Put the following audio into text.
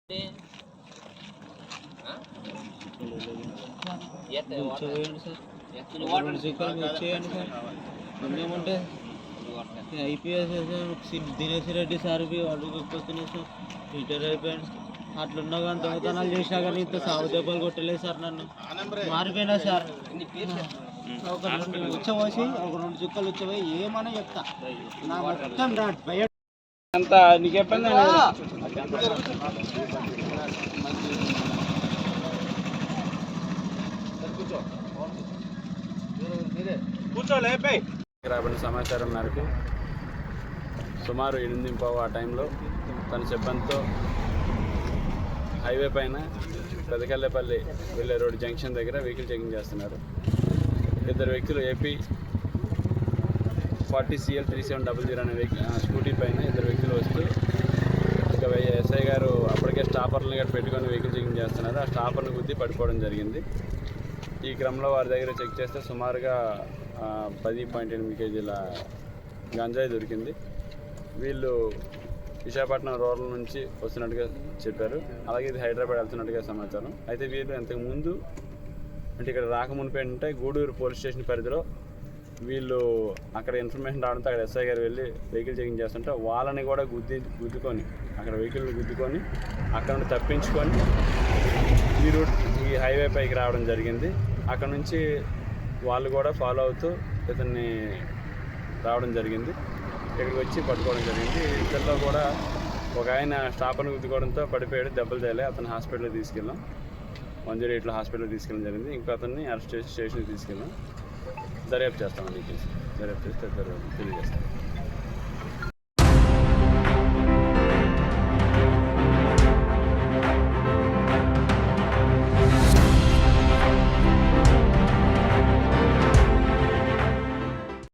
ఏమంటే IPS Dinesh Reddy sir అడుగుతున్నాయి sir retire అయిపోయాడు. అట్లున్నా కానీ దొంగతనాలు చేసినా కానీ ఇంత సాగు దెబ్బలు కొట్టలేదు సార్. నన్ను మారిపోయినా సార్. ఒక రెండు ఉచ్చబోసి ఒక రెండు చుక్కలు ఉచ్చబోయి ఏమన్నా చెప్తా నా మొత్తం భయ అంతా నీకు చెప్పండి. రాబడిన సమాచారం మేరకు సుమారు 8:15 ఆ టైంలో తన సిబ్బందితో హైవే పైన పెదకల్లేపల్లి వెళ్ళే రోడ్ జంక్షన్ దగ్గర వెహికల్ చెకింగ్ చేస్తున్నారు. ఇద్దరు వ్యక్తులు ఏపీ 40CL 3700 అనే స్కూటీ పైన ఇద్దరు వ్యక్తులు వస్తూ ఇక ఎస్ఐ గారు అప్పటికే స్టాపర్లను గట్రా పెట్టుకొని వెహికల్ చెకింగ్ చేస్తున్నారు. ఆ స్టాపర్ను గుద్ది పడిపోవడం జరిగింది. ఈ క్రమంలో వారి దగ్గర చెక్ చేస్తే సుమారుగా 10.8 కేజీల గంజాయి దొరికింది. వీళ్ళు విశాఖపట్నం రూరల్ నుంచి వస్తున్నట్టుగా చెప్పారు. అలాగే ఇది హైదరాబాద్ వెళ్తున్నట్టుగా సమాచారం. అయితే వీళ్ళు ఇంతకుముందు అంటే ఇక్కడ రాకమునిపై ఏంటంటే గూడూరు పోలీస్ స్టేషన్ పరిధిలో వీళ్ళు అక్కడ ఇన్ఫర్మేషన్ రావడంతో అక్కడ ఎస్ఐ గారు వెళ్ళి వెహికల్ చెకింగ్ చేస్తుంటే వాళ్ళని కూడా గుద్దుకొని అక్కడ వెహికల్ని గుద్దుకొని అక్కడ నుండి తప్పించుకొని ఈ హైవే పైకి రావడం జరిగింది. అక్కడ నుంచి వాళ్ళు కూడా ఫాలో అవుతూ ఇతన్ని రావడం జరిగింది. ఇక్కడికి వచ్చి పట్టుకోవడం జరిగింది. ఇద్దరిలో కూడా ఒక ఆయన స్టాపర్ని గుద్దుకోవడంతో పడిపోయాడు, దెబ్బలు తేలే. అతను హాస్పిటల్కి తీసుకెళ్ళాం, 108లో హాస్పిటల్కి తీసుకెళ్ళడం జరిగింది. ఇంకో అతన్ని అరెస్ట్ చేసి స్టేషన్కి తీసుకెళ్ళాం. దర్యాప్తు చేస్తామండి. దర్యాప్తు చేస్తే తెలియజేస్తాం.